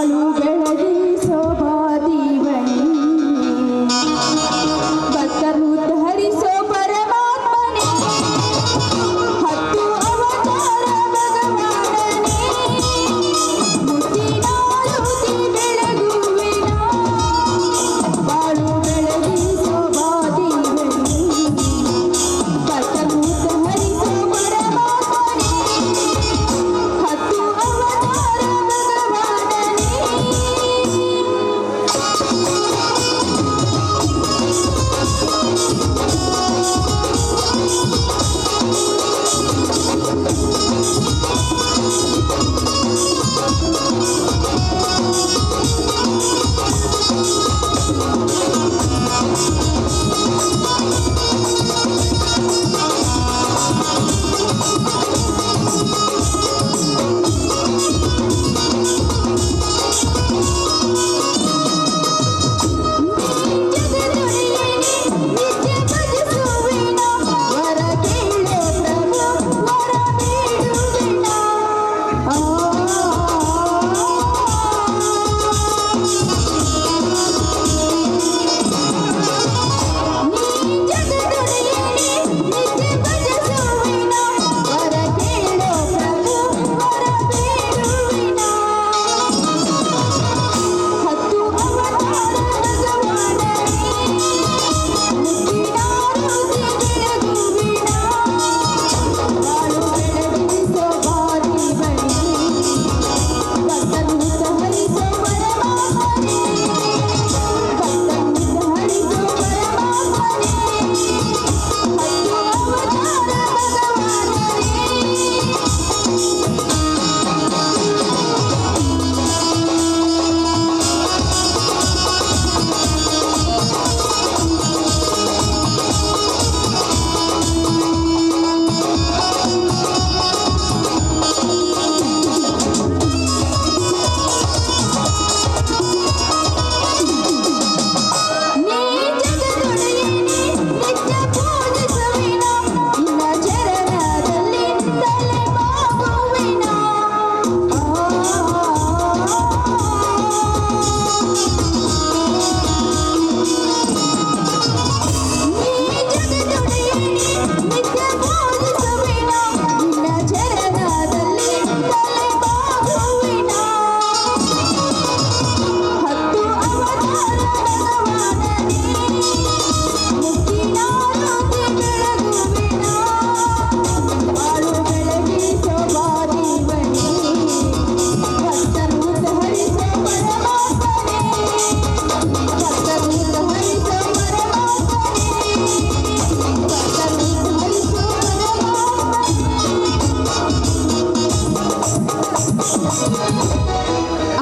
ಬಾಳು ಬೆಳಗಿಸೋ ಬಾದಿವನಿ ಭಕ್ತರು ಧರಿಸೋ ಪರಮಾತ್ಮನೇ ಹತ್ತು ಅವತಾರ ಭಗವಾನನೇ ಮುತ್ತಿನಾರುತಿ ಬೆಳಗುವೆನ ಬಾಳು ಬೆಳಗಿಸೋ ಬಾದಿವನಿ ಭಕ್ತರು ಧರಿಸೋ ಪರಮಾತ್ಮನೇ ಹತ್ತು ಅವತಾರ ಭಗವಾನನೇ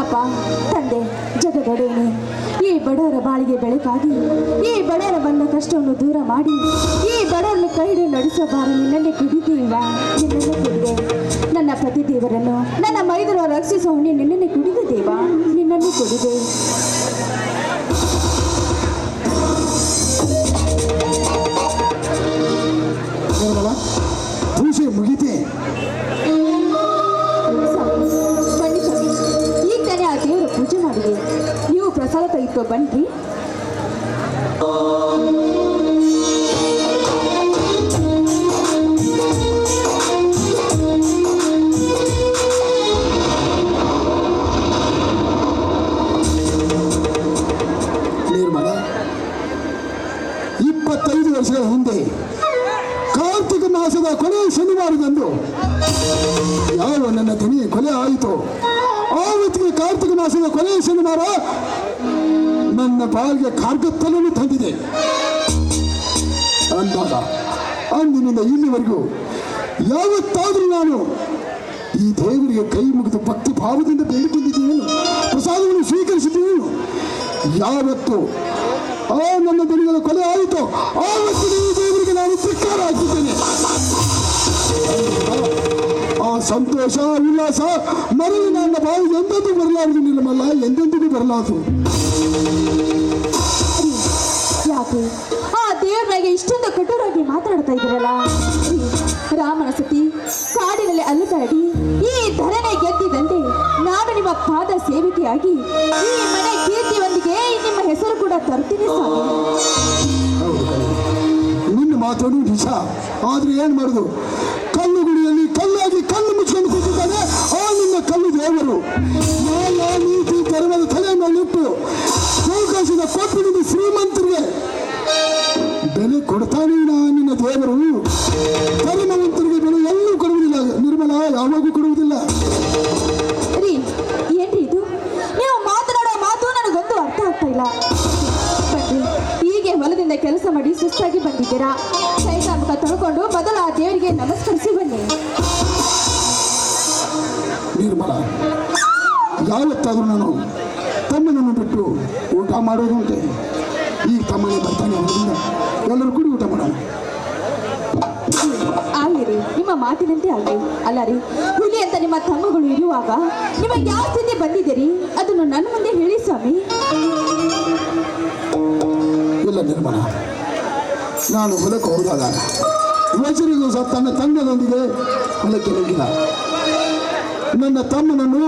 ಅಪ್ಪ ತಂದೆ ಜಗದೊಡೆಯನೇ ಈ ಬಡವರ ಬಾಳಿಗೆ ಬೆಳಕಾಗಿ ಈ ಬಡವರ ಬಂದ ಕಷ್ಟವನ್ನು ದೂರ ಮಾಡಿ ಈ ಬಡವರನ್ನು ಕೈ ಹಿಡಿದು ನಡೆಸೋ ಬಾರ ನಿನ್ನನ್ನೇ ಕುಡಿದೀವ ನಿನ್ನನ್ನೇ ಕುಡಿದೆ ನನ್ನ ಪತಿ ದೇವರನ್ನು ನನ್ನ ಮೈದರ ರಕ್ಷಿಸೋ ನಿನ್ನನ್ನೇ ಕುಡಿದೆ ದೇವ ನಿನ್ನನ್ನೇ ಕುಡಿದೆ ಪೂಜೆ ಮುಗಿತೆ ಬನ್ನಿ ಸ್ವಾಮಿ ಈಗ ತಾನೇ ಆ ದೇವರ ಪೂಜೆ ಮಾಡಿದೆ ನೀವು ಪ್ರಸಾದ ತೆಗೆದುಕೊ ಬನ್ರಿ ನಿರ್ಮಲ 25 ವರ್ಷಗಳ ಹಿಂದೆ ಕಾರ್ತಿಕ ಮಾಸದ ಕೊನೆಯ ಶನಿವಾರದಂದು ಯಾವ ನನ್ನ ದನಿ ಕೊಲೆ ಆಯಿತು ಆವತ್ತಿಗೆ ಕಾರ್ತಿಕ ಮಾಸದ ಕೊನೆಯ ಶನಿವಾರ ನನ್ನ ಬಾಳಿಗೆ ಕಾರ್ಗತ್ತಲನ್ನು ತಂದಿದೆ ಅಂದಾಗ ಅಂದಿನಿಂದ ಇಲ್ಲಿವರೆಗೂ ಯಾವತ್ತಾದರೂ ನಾನು ಈ ದೇವರಿಗೆ ಕೈ ಮುಗಿದು ಭಕ್ತಿ ಭಾವದಿಂದ ಬೇಡಿಕೊಂಡಿದ್ದೀನಿ ಪ್ರಸಾದವನ್ನು ಸ್ವೀಕರಿಸಿದ್ದೀನಿ ಯಾವತ್ತು ಆ ನನ್ನ ದನಿಗಳ ಕೊಲೆ ಆಯಿತು ಆವತ್ತು ಈ ದೇವರಿಗೆ ನಾನು ಧಿಕ್ಕಾರ ಹಾಕಿದ್ದೇನೆ ಆ ಸಂತೋಷ ಉಲ್ಲಾಸ ಮರಳಿ ನನ್ನ ಬಾಯಿಗೆ ಎಂದೆಂದೂ ಬರಲಾರದು ನಿರ್ಮಲ ಎಂದೆಂದಿಗೂ ಬರಲಾರದು ಯಾಕೆ ಆ ದೇವರಾಗೆ ಇಷ್ಟೊಂದು ಕಠೋರವಾಗಿ ಮಾತಾಡ್ತಾ ಇದ್ರಲ್ಲ ರಾಮನ ಸತಿ ಕಾಡಿನಲ್ಲಿ ಅಲ್ಲುತ್ತಾಡಿ ಈ ಧರನೆ ಗೆದ್ದಿದಂತೆ ನಾನು ನಿಮ್ಮ ಪಾದ ಸೇವಿಕೆಯಾಗಿ ಈ ಮನೆ ಕೀರ್ತಿಯೊಂದಿಗೆ ನಿಮ್ಮ ಹೆಸರು ಕೂಡ ತರುತ್ತೀನಿ ಸ್ವಾಮಿ. ಹೌದು ಕಣೆ. ನಿನ್ನ ಮಾತನ್ನು ನಿಜ. ಆದ್ರೆ ಏನ್ ಮಾಡುದು, ಕಲ್ಲು ಗುಡಿಯಲ್ಲಿ ಕಲ್ಲಾಗಿ ಕಲ್ಲು ಮುಚ್ಕೊಂಡು ಕೂತಿದ್ದಾನೆ ಆ ನಿನ್ನ ಕಲ್ಲು ದೇವರು. ನ್ಯಾಯ ನೀತಿ ಧರ್ಮದ ತಲೆ ಮೇಲಿಟ್ಟು ಅವಕಾಶದ ಕೊಟ್ಟು ನಿನ್ನ ಶ್ರೀಮಂತರಿಗೆ ಬೆಲೆ ಕೊಡ್ತಾನೆ ನಿನ್ನ ದೇವರು. ಧರ್ಮವಂತರಿಗೆ ಬೆಲೆ ಎಲ್ಲೂ ಕೊಡುವುದಿಲ್ಲ ನಿರ್ಮಲ, ಯಾವಾಗೂ ಕೊಡುವುದಿಲ್ಲ. ರೀ ಏನ್ರಿ ಇದು? ನೀವು ಮಾತನಾಡೋ ಮಾತು ನನಗೊಂದು ಅರ್ಥ ಆಗ್ತಾ ಇಲ್ಲ. ಬನ್ನಿ, ಹೀಗೆ ಹೊಲದಿಂದ ಕೆಲಸ ಮಾಡಿ ಸುಸ್ತಾಗಿ ಬಂದಿದ್ದೀರಾ. ಕೈಕಾಮುಖ ತೊಳ್ಕೊಂಡು ಮೊದಲ ಆ ದೇವರಿಗೆ ನಮಸ್ಕರಿಸಿ ಬನ್ನಿ. ನಿರ್ಮಲ, ಯಾವತ್ತಾದ್ರೂ ನಾನು ತಮ್ಮನನ್ನು ಬಿಟ್ಟು ಊಟ ಮಾಡೋದು ಉಂಟೆ. ಈಗ ತಮ್ಮನೇ ಬರ್ತಾನೆ, ಅವರಿಂದ ಎಲ್ಲರೂ ಕೂಡಿ ಊಟ ಮಾಡೋಣ. ಆಗಲಿ, ನಿಮ್ಮ ಮಾತಿನಂತೆ ಆಗಲಿ. ಅಲ್ಲ ರೀ, ಹುಲಿ ಅಂತ ನಿಮ್ಮ ತಮ್ಮಗಳು ಇರುವಾಗ ನಿಮಗೆ ಯಾವ ಸ್ಥಿತಿ ಬಂದಿದ್ದೀರಿ ಅದನ್ನು ನನ್ನ ಮುಂದೆ ಹೇಳಿ ಸ್ವಾಮಿ. ಇಲ್ಲ ನಿರ್ಮಲ, ನಾನು ಹೊಲಕ್ಕೆ ಹೋದಾಗ ವಜ್ರಿಗೂ ಸಹ ತನ್ನ ತಂಡದೊಂದಿಗೆ ಹೊಲಕ್ಕೆ ನುಗ್ಗಿದ. ನನ್ನ ತಮ್ಮನನ್ನು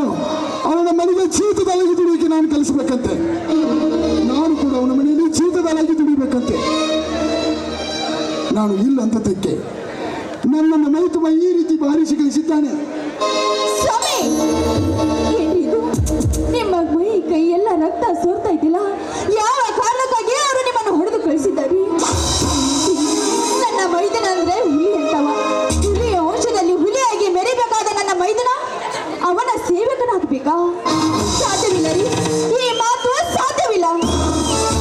ಅವನ ಮನೆಗೆ ಚೀತದಲಾಗಿ ದುಡಿಯೋಕೆ ನಾನು ಕಲಿಸಬೇಕಂತೆ. ನಾನು ಕೂಡ ಅವನ ಮನೆಯಲ್ಲಿ ಚೀತದಲಾಗಿ ದುಡಿಬೇಕಂತೆ. ನಾನು ಇಲ್ಲಂತದ್ದಕ್ಕೆ ನನ್ನನ್ನು ಮೈ ತುಂಬ ಈ ರೀತಿ ಬಾರಿಸಿ ಕಳಿಸಿದ್ದಾನೆ. ಸ್ವಾಮಿ, ಏನ್ರಿ ಇದು? ನಿಮ್ಮ ಮೈ ಕೈ ಎಲ್ಲ ರಕ್ತ ಸೋರ್ತಾ ಇದ್ದಿಲ್ಲ. ಯಾವ ಕಾರಣಕ್ಕಾಗಿ ಅವರು ನಿಮ್ಮನ್ನು ಹೊಡೆದು ಕಳಿಸಿದ್ದಾರೆ? ನನ್ನ ಮೈದನ ಅಂದ್ರೆ ಹುಲಿ ಅಂತವ. ಹುಲಿಯ ವಂಶದಲ್ಲಿ ಹುಲಿಯಾಗಿ ಮೆರಿಬೇಕಾದ ನನ್ನ ಮೈದನ ಅವನ ಸೇವಕನಾಗಬೇಕಾ? ಸಾಧ್ಯವಿಲ್ಲ ರೀ, ಈ ಮಾತು ಸಾಧ್ಯವಿಲ್ಲ.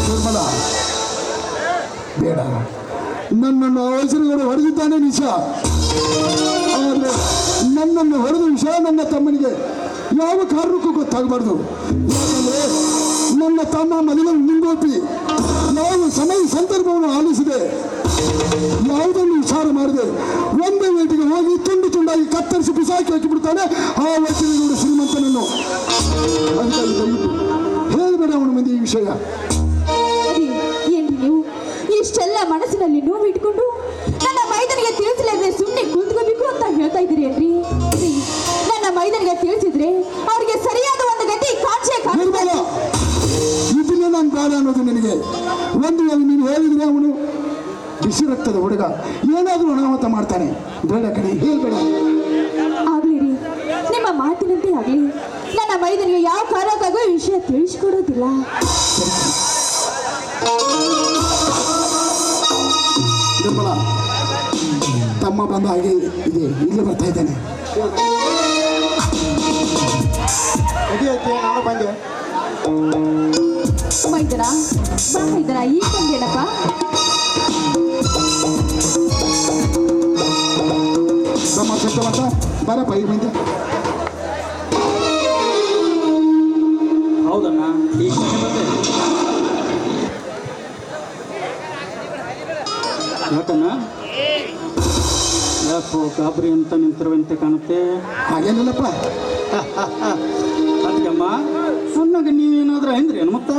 ನಿರ್ಮಲ, ಬೇಡ. ನನ್ನನ್ನು ಅವಸರಗಳು ಹೊಡೆದಿದ್ದಾನೆ ನಿಜ. ಆದರೆ ನನ್ನನ್ನು ಹೊಡೆದ ವಿಷಯ ನನ್ನ ತಮ್ಮನಿಗೆ ಯಾವ ಕಾರಣಕ್ಕೂ ಗೊತ್ತಾಗಬಾರ್ದು. ಯಾಕಂದ್ರೆ ನನ್ನ ತಮ್ಮ ಮನೆಯ ಮುಂಗೋಪಿ ಯಾವ ಸಮಯ ಸಂದರ್ಭವನ್ನು ಆಲಿಸಿದೆ, ಯಾವುದನ್ನು ವಿಚಾರ ಮಾಡಿದೆ, ಒಂದೇ ವೇಟಿಗೆ ಹೋಗಿ ತುಂಡು ತುಂಡಾಗಿ ಕತ್ತರಿಸಿ ಬಿಸಾಕಿ ಹಾಕಿಬಿಡ್ತಾನೆ ಆ ವಚನಗಳು ಶ್ರೀಮಂತನನ್ನು. ಅದಕ್ಕಾಗಿ ದಯವಿಟ್ಟು ಹೇಳಬೇಡ ಅವನ ಮಂದಿ ಈ ವಿಷಯ. ರೀ, ಏನ್ರಿ ನೀವು ಇಷ್ಟೆಲ್ಲ ಮನಸ್ಸಿನಲ್ಲಿ ನೋವು ಇಟ್ಕೊಂಡು ನನ್ನ ಮೈದನಿಗೆ ತಿಳಿಸಲಿದ್ರೆ ಸುಮ್ಮನೆ ಕೂತ್ಕೋಬೇಕು ಅಂತ ಹೇಳ್ತಾ ಇದ್ದೀರಿ ಏನ್ರಿ? ರೀ, ನನ್ನ ಮೈದನಿಗೆ ತಿಳಿಸಿದ್ರೆ ಅವ್ರಿಗೆ ಸರಿಯಾದ ಒಂದು ಗತಿ ಕಾಣಿಸೇ ನಿರ್ಮಲ, ಇದನ್ನೇ ನಾನು ಬೇಡ ಅನ್ನೋದು ನಿನಗೆ. ಒಂದು ವೇಳೆ ನೀನು ಹೇಳಿದ್ರೆ ಅವನು ಬಿಸಿ ರಕ್ತದ ಹುಡುಗ ಏನಾದರೂ ಅನಾಹುತ ಮಾಡ್ತಾನೆ. ಬೇಡ ಕಣೆ, ಹೇಳ್ಬೇಡ. ಆಗ್ಲಿ ರೀ, ನಿಮ್ಮ ಮಾತಿನಂತೆ ಆಗ್ಲಿ. ನನ್ನ ಮೈದನಿಗೆ ಯಾವ ಕಾರಣಕ್ಕಾಗೂ ಈ ವಿಷಯ ತಿಳಿಸ್ಕೊಡೋದಿಲ್ಲ. ನಿರ್ಮಲ, ತಮ್ಮ ಬಂದ ಹಾಗೆ ಇದೆ, ಇಲ್ಲಿ ಬರ್ತಾ ಇದ್ದಾನೆ. ನಾನು ಬಂದೆ. ಮೈದನ ಬಾ ಮೈದನ, ಈಗ ಬಂದೇನಪ್ಪ. ತಮ್ಮ ಸತ್ಯವಂತ ಬರಪ್ಪ, ಈಗ ಬಂದೆ. ಹೌದಣ್ಣ, ಈಗ ಬಂದೆ. ಯಾಕಣ್ಣ, ಯಾಕೋ ಗಾಬರಿ ಅಂತ ನಿಂತಿರುವಂತೆ ಕಾಣುತ್ತೆ. ಹಾಗೇನಿಲ್ಲಪ್ಪ. ಅದಕ್ಕಮ್ಮ ಸಣ್ಣಗೆ ನೀವೇನಾದ್ರೂ ಅಂದ್ರಿ ಏನು ಮತ್ತ?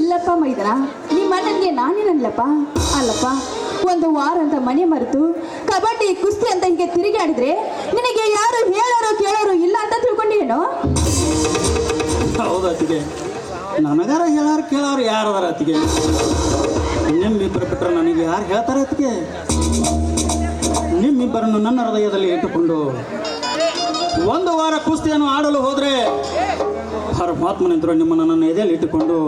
ಇಲ್ಲಪ್ಪ ಮೈದನ, ನಿಮ್ಮ ಅಣ್ಣನಿಗೆ ನಾನೇನಲ್ಲಪ್ಪ. ಅಲ್ಲಪ್ಪ, ಒಂದು ವಾರ ಅಂತ ಮನೆ ಮರೆತು ಕಬಡ್ಡಿ ಕುಸ್ತಿ ಅಂತ ಹೀಗೆ ತಿರುಗಾಡಿದ್ರೆ ನಿನಗೆ ಯಾರು ಹೇಳೋರು ಕೇಳೋರು ಇಲ್ಲ ಅಂತ ತಿಳ್ಕೊಂಡೇನೋ? ಹೌದು ಅತ್ತಿಗೆ, ನನಗಾರ ಹೇಳಾರು ಕೇಳೋರು ಯಾರದಾರ ಅತ್ತಿಗೆ? ನಿಮ್ಮಿಬ್ಬರು ಬಿಟ್ಟರೆ ನನಗೆ ಯಾರು ಹೇಳ್ತಾರೆ ಅತ್ತಿಗೆ? ನಿಮ್ಮಿಬ್ಬರನ್ನು ನನ್ನ ಹೃದಯದಲ್ಲಿ ಇಟ್ಟುಕೊಂಡು ಒಂದು ವಾರ ಕುಸ್ತಿಯನ್ನು ಆಡಲು ಹೋದರೆ ಪರಮಾತ್ಮನಿಂದರು ನಿಮ್ಮನ್ನು ನನ್ನ ಎದೆಯಲ್ಲಿ ಇಟ್ಟುಕೊಂಡು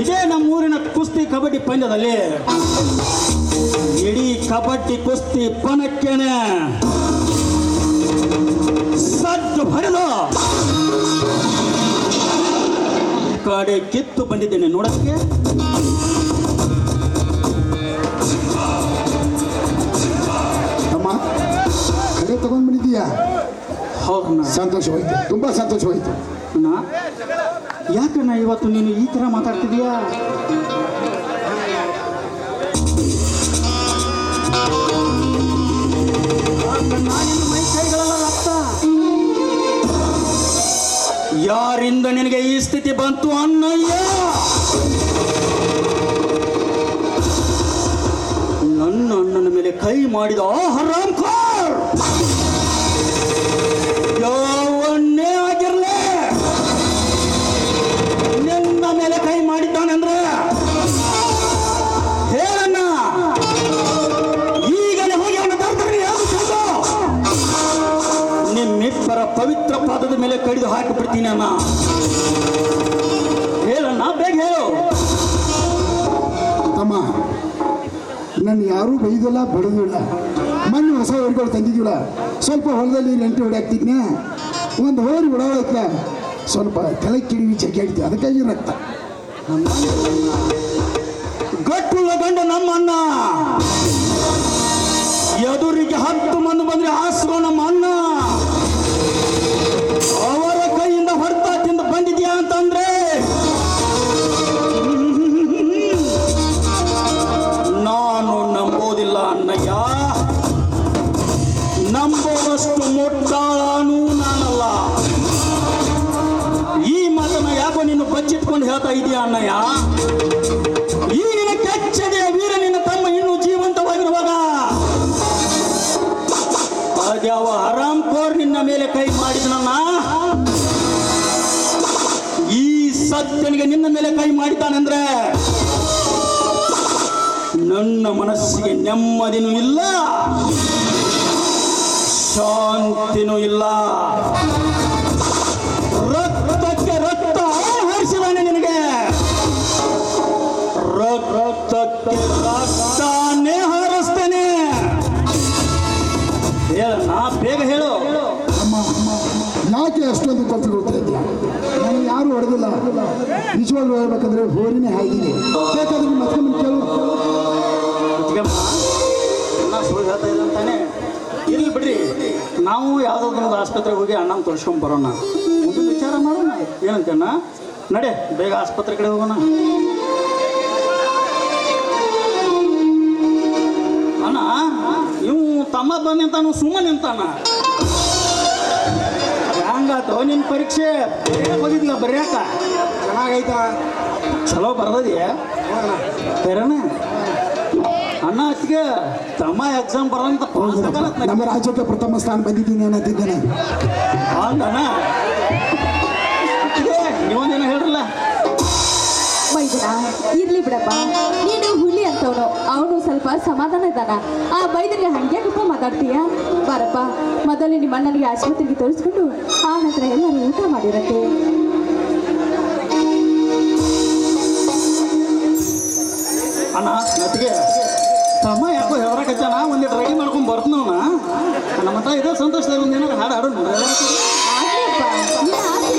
ಇದೇ ನಮ್ಮೂರಿನ ಕುಸ್ತಿ ಕಬಡ್ಡಿ ಪಂದ್ಯದಲ್ಲಿ ಇಡೀ ಕಬಡ್ಡಿ ಕುಸ್ತಿ ಪನಕ್ಕೇನೆ ಸಜ್ಜು ಹೊಡೆದು ಕಡೆ ಕಿತ್ತು ಬಂದಿದ್ದೇನೆ ನೋಡಕ್ಕೆ. ಅಮ್ಮ, ಕಡೆ ತಗೊಂಡ್ ಬಂದಿದ್ದೀಯಾ? ಹೌದಣ್ಣ, ಸಂತೋಷವಾಯ್ತು, ತುಂಬಾ ಸಂತೋಷವಾಯ್ತು. ಅಣ್ಣ, ಯಾಕಣ್ಣ ಇವತ್ತು ನೀನು ಈ ಥರ ಮಾತಾಡ್ತಿದೀಯಾ? ಮೈ ಕೈಗಳೆಲ್ಲ ರಕ್ತ. ಯಾರಿಂದ ನಿನಗೆ ಈ ಸ್ಥಿತಿ ಬಂತು ಅಣ್ಣಯ್ಯ? ನನ್ನ ಅಣ್ಣನ ಮೇಲೆ ಕೈ ಮಾಡಿದ ಆ ಹರಾಮ್ ಖೋರ್ ಯಾವ ಹಾಕಿಬಿಡ್ತೀನಿ ಅಣ್ಣ. ಹೇಳಣ್ಣ, ಬೇಗ ಹೇಳು. ತಮ್ಮ, ನನ್ನ ಯಾರೂ ಬೈದಿಲ್ಲ ಬಡದಿಲ್ಲ. ಮಣ್ಣು ಹೊಸ ಹೊರಗಳು ತಂದಿದ್ದಿಲ್ಲ. ಸ್ವಲ್ಪ ಹೊಲದಲ್ಲಿ ನೆಂಟು ಹೊಡ್ಯಾಕ್ತಿದ್ನೆ. ಒಂದು ಹೋರಿ ಹೊಡೋಯ್ತ ಸ್ವಲ್ಪ ತಲೆ ಕಿಡಿವಿ ಚಕ್ಕಾಡ್ತಿ, ಅದಕ್ಕಾಗಿ ರಕ್ತ. ಗಟ್ಟುಳ್ಳ ಗಂಡ ನಮ್ಮ ಅಣ್ಣ, ಎದುರಿಗೆ 10 ಮಂದಿ ಬಂದ್ರೆ ಹಾಸ್ಕೋ ನಮ್ಮ ಅಣ್ಣ. ಅವರ ಕೈಯಿಂದ ಹೊಡ್ತಾ ತಿಂದು ಬಂದಿದ್ಯಾ ಅಂತಂದ್ರೆ ನಾನು ನಂಬೋದಿಲ್ಲ ಅಣ್ಣಯ್ಯ. ನಂಬೋದಷ್ಟು ಮುಟ್ಟಾಳನೂ ನಾನಲ್ಲ. ಈ ಮಾತನ್ನ ಯಾಕೋ ನೀನು ಬಚ್ಚಿಟ್ಕೊಂಡು ಹೇಳ್ತಾ ಇದೀಯಾ ಅಣ್ಣಯ್ಯ? ಈ ನಿನ್ನ ಕೆಚ್ಚದೆಯ ವೀರ ನಿನ್ನ ತಮ್ಮ ಇನ್ನೂ ಜೀವಂತವಾಗಿರುವಾಗ ಅದ್ಯಾವ ಹರಾಮ್ ಕೋರ್ ನಿನ್ನ ಮೇಲೆ ಕೈ ಮಾಡಿದನನ್ನ? ಈ ಸತ್ಯನಿಗೆ ನಿನ್ನ ಮೇಲೆ ಕೈ ಮಾಡಿದ್ದಾನೆಂದ್ರೆ ನನ್ನ ಮನಸ್ಸಿಗೆ ನೆಮ್ಮದಿನೂ ಇಲ್ಲ, ಶಾಂತಿನೂ ಇಲ್ಲ. ರಕ್ತಕ್ಕೆ ರಕ್ತ ಹರಿಸಿದಾನೆ ನಿನಗೆ, ರಕ್ತಕ್ಕೆ ರಕ್ತನೇ ಹಾರಿಸ್ತೇನೆ. ಹೇಳಣ್ಣ, ಬೇಗ ಹೇಳು. ಅಮ್ಮ, ಯಾಕೆ ಅಷ್ಟೊಂದು ಕೊಟ್ಟು ಇದ್ಯಾ? ನಾನು ಯಾರು ಹೊಡೆದಿಲ್ಲ. ನಿಜವಾಗ್ಲೂ ಹೇಳ್ಬೇಕಂದ್ರೆ ಹೋರಿನೇ ಆಗಿದೆ. ಬೇಕಾದ್ರೆ ಮತ್ತೆ ಕೇಳು. ಸುಳ್ಳು ಹೇಳ್ತಾ ಇದ್ದಂತಾನೆ. ಇಲ್ಲಿ ಬಿಡ್ರಿ, ನಾವು ಯಾವುದಾದ್ರು ಒಂದು ಆಸ್ಪತ್ರೆಗೆ ಹೋಗಿ ಅಣ್ಣನ ತೋರಿಸ್ಕೊಂಡ್ ಬರೋಣ. ಮುಂದಿನ ವಿಚಾರ ಮಾಡೋಣ. ಏನಂತಣ್ಣ? ನಡೆ, ಬೇಗ ಆಸ್ಪತ್ರೆ ಕಡೆ ಹೋಗೋಣ. ಅಣ್ಣ, ಇವು ತಮ್ಮ ಬಂದು ನಿಂತಾನು, ಸುಮ್ಮನೆ ನಿಂತಾನ. ಹಂಗಾತು ನಿನ್ನ ಪರೀಕ್ಷೆ ಹೋಗಿದ್ಲ ಬರ್ಯಾಕ? ಚೆನ್ನಾಗೈತ, ಚಲೋ ಬರ್ದದ್ಯಾ? ಬೇರೆನ ಅಣ್ಣ ಅತ್ತಿಗೆ ತಮ್ಮ ಎಕ್ಸಾಮ್ ಬರೋಂತ ನಮ್ಮ ರಾಜ್ಯಕ್ಕೆ ಪ್ರಥಮ ಸ್ಥಾನ ಬಂದಿದ್ದೀನಿ ಅನ್ನತ್ತಿದ್ದೇನೆ. ಅಣ್ಣ ಅತ್ತಿಗೆ ನೀವೊಂದೇನೋ ಹೇಳ್ರಲ್ಲ. ಮೈದನ ಇರ್ಲಿ ಬಿಡಪ್ಪ, ನೀನು ಹುಲಿ ಅಂತವನು, ಅವನು ಸ್ವಲ್ಪ ಸಮಾಧಾನ ಇದ್ದಾನ. ಆ ಬೈದನಿಗೆ ಹಂಗ್ಯಾಕಪ್ಪ ಮಾತಾಡ್ತೀಯ? ಬಾರಪ್ಪ, ಮೊದಲು ನಿಮ್ಮ ಅಣ್ಣನಿಗೆ ಆಸ್ಪತ್ರೆಗೆ ತೋರಿಸ್ಕೊಂಡು ಆ ನಂತರ ಎಲ್ಲರೂ ಊಟ ಮಾಡಿರತ್ತೆ. ಅಣ್ಣ ಅತ್ತಿಗೆ ತಮ್ಮ ಯಾಕೋ ಹೆವರಾಕತ್ತಾನ, ಒಂದಿಟ್ಟು ರೆಡಿ ಮಾಡ್ಕೊಂಡು ಬರ್ತನವನ. ನಮ್ಮ ಹತ್ರ ಇದೇ ಸಂತೋಷದಾಗ ಒಂದೇನಾರು ಹಾಡು ಹಾಡು ನೋಡ್ರಿ. ಆಗ್ಲಿಯಪ್ಪ, ನೀನು ಆಸೆ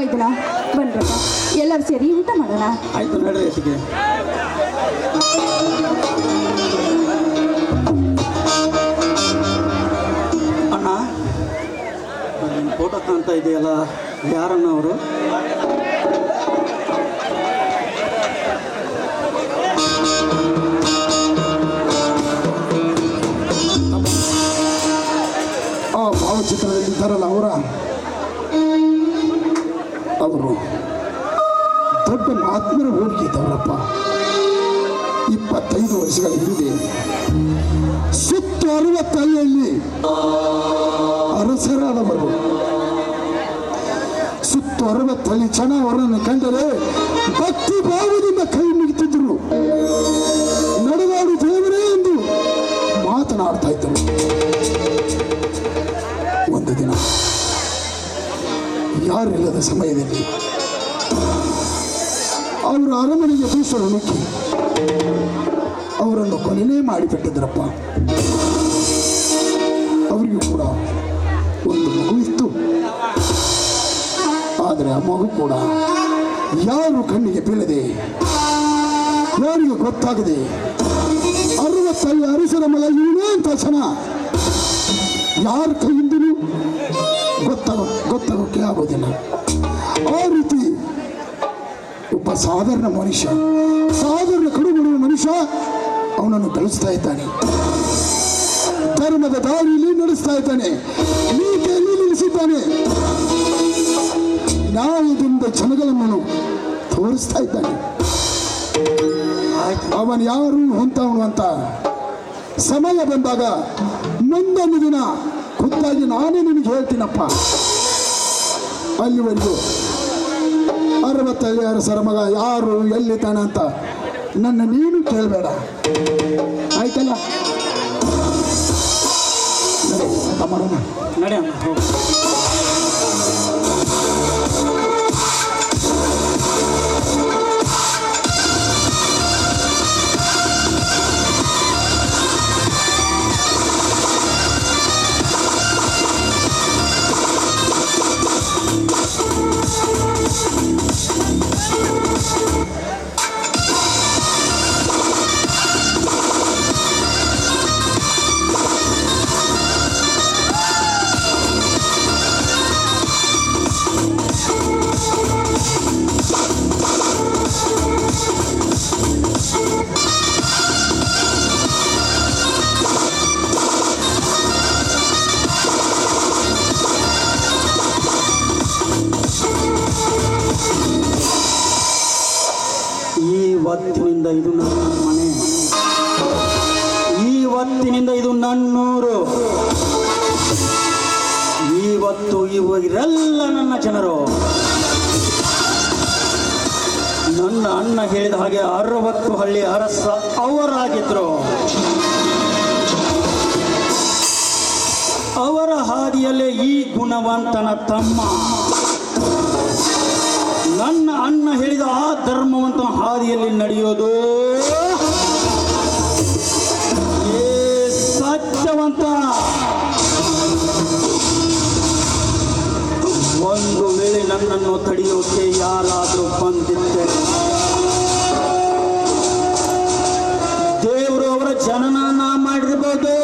ಮೈದನ ಬನ್ರಪ್ಪ, ಎಲ್ಲರೂ ಸೇರಿ ಊಟ ಮಾಡೋಣ. ಆಯ್ತು ನಡ್ರಿ ಅತ್ತಿಗೆ. ಅಣ್ಣ, ಫೋಟೋ ಕಾಣ್ತಾ ಇದೆಯಲ್ಲ, ಯಾರನ್ನ ಅವರು? ಆ ಭಾವಚಿತ್ರದಲ್ಲಿ ಇದ್ದಾರಲ್ಲ ಅವರು ದೊಡ್ಡ ಮಹಾತ್ಮರ ಹೋಗಿದ್ದವರಪ್ಪ. 25 ವರ್ಷಗಳ ಹಿಂದೆ ಸುತ್ತು 60 ಹಳ್ಳಿಯಲ್ಲಿ ಅರಸರಾದವರು. ಸುತ್ತು 60 ಹಳ್ಳಿ ಜನ ಅವರನ್ನು ಕಂಡರೆ ಭಕ್ತಿ ಭಾವದಿಂದ ಕೈ ಮುಗಿತಿದ್ರು. ನಡೆದಾಡು ದೇವರೇ ಎಂದು ಮಾತನಾಡ್ತಾ ಇದ್ದರು. ಒಂದು ದಿನ ಯಾರಿಲ್ಲದ ಸಮಯದಲ್ಲಿ ಅವರು ಅರಮನೆಗೆ ದೂಷಣೆ ನುಗ್ಗಿ ಅವರನ್ನು ಕೊನೆಯೇ ಮಾಡಿಬಿಟ್ಟಿದ್ರಪ್ಪ. ಅವರಿಗೂ ಕೂಡ ಒಂದು ಮಗು ಇತ್ತು. ಆದರೆ ಆ ಮಗು ಕೂಡ ಯಾರು ಕಣ್ಣಿಗೆ ಬೀಳದೆ, ಯಾರಿಗೆ ಗೊತ್ತಾಗದೆ 60 ಅರಸರ ಮಗ ಇವನೇ ಅಂತ ಜನ ಯಾರ ಕೈಯಿಂದಲೂ ಗೊತ್ತಾಗೋಕ್ಕೆ ಆಗೋದಿಲ್ಲ. ಆ ರೀತಿ ಒಬ್ಬ ಸಾಧಾರಣ ಮನುಷ್ಯ, ಸಾಧಾರಣ ಕಡುಬಡುವ ಮನುಷ್ಯ ಅವನನ್ನು ಬೆಳೆಸ್ತಾ ಇದ್ದಾನೆ. ಧರ್ಮದ ದಾರಿಯಲ್ಲಿ ನಡೆಸ್ತಾ ಇದ್ದಾನೆ, ನೀತಿಯಲ್ಲಿ ನಿಲ್ಲಿಸಿದ್ದಾನೆ, ನ್ಯಾಯದಿಂದ ಜನಗಳನ್ನು ತೋರಿಸ್ತಾ ಇದ್ದಾನೆ. ಅವನು ಯಾರು ಹೊಂತವನು ಅಂತ ಸಮಯ ಬಂದಾಗ ಮುಂದೊಂದು ದಿನ ಖುದ್ದಾಗಿ ನಾನೇ ನಿನಗೆ ಹೇಳ್ತೀನಪ್ಪ. ಅಲ್ಲಿವರೆಗೂ 60 ಅರಸರ ಮಗ ಯಾರು ಎಲ್ಲಿದ್ದಾನೆ ಅಂತ ನನ್ನ ನೀನು ಕೇಳಬೇಡ, ಆಯ್ತಲ್ಲ? ಮಾಡೋಣ, ನಡೆಯೋಣ. ಇವತ್ತಿನಿಂದ ಇದು ನನ್ನ ಮನೆ, ಇವತ್ತಿನಿಂದ ಇದು ನನ್ನೂರು, ಇವತ್ತು ಇವರೆಲ್ಲ ನನ್ನ ಜನರು. ನನ್ನ ಅಣ್ಣ ಹೇಳಿದ ಹಾಗೆ 60 ಹಳ್ಳಿ ಅರಸ ಅವರಾಗಿದ್ರು. ಅವರ ಹಾದಿಯಲ್ಲೇ ಈ ಗುಣವಂತನ ತಮ್ಮ ನನ್ನ ಅಣ್ಣ ಹೇಳಿದ ಆ ಧರ್ಮವಂತನ ಹಾದಿಯಲ್ಲಿ ನಡೆಯೋದು ಸತ್ಯವಂತ. ಒಂದು ವೇಳೆ ನನ್ನನ್ನು ತಡೆಯೋಕೆ ಯಾರಾದರೂ ಬಂದಿದ್ದೆ, ದೇವರು ಅವರ ಜನನ ಮಾಡಿರ್ಬೋದು.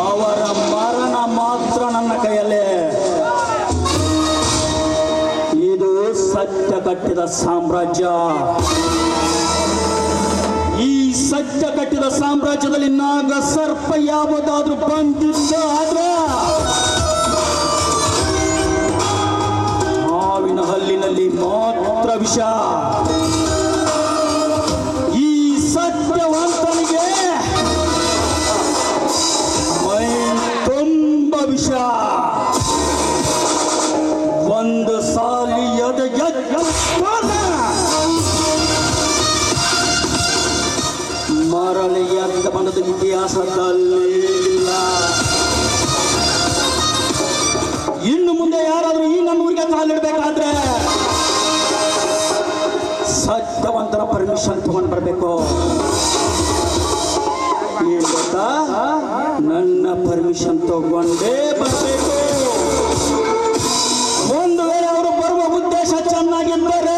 ಅವರ ಮರಣ ಮಾತ್ರ ನನ್ನ ಕೈಯಲ್ಲೇ. ಇದು ಸತ್ಯ ಕಟ್ಟಿದ ಸಾಮ್ರಾಜ್ಯ. ಈ ಸತ್ಯ ಕಟ್ಟಿದ ಸಾಮ್ರಾಜ್ಯದಲ್ಲಿ ನಾಗ ಸರ್ಪ ಯಾವುದಾದ್ರೂ ಬಂದಿದ್ದ ಆದ್ರೆ ಹಾವಿನ ಹಲ್ಲಿನಲ್ಲಿ ಮಾತ್ರ ವಿಷ. ಈ ಸತ್ಯವಂತನಿಗೆ ಮೈ ತುಂಬ ವಿಷ. ಒಂದು ಸಾಲಿಯದ ಮರಳಿ ಎದ್ದ ಬಂದದ ಇತಿಹಾಸದಲ್ಲಿಲ್ಲ. ಇನ್ನು ಮುಂದೆ ಯಾರಾದರೂ ಈ ನಮ್ಮೂರಿಗೆ ಕಾಲಿಡಬೇಕಾದ್ರೆ ಸತ್ಯವಂತರ ಪರ್ಮಿಷನ್ ತಗೊಂಡು ಬರಬೇಕು. ಈ ಗೊತ್ತ ನನ್ನ ಪರ್ಮಿಷನ್ ತಗೊಂಡೇ ಬರಬೇಕು. ಒಂದು ವೇಳೆ ಅವರು ಬರುವ ಉದ್ದೇಶ ಚೆನ್ನಾಗಿದ್ದರೆ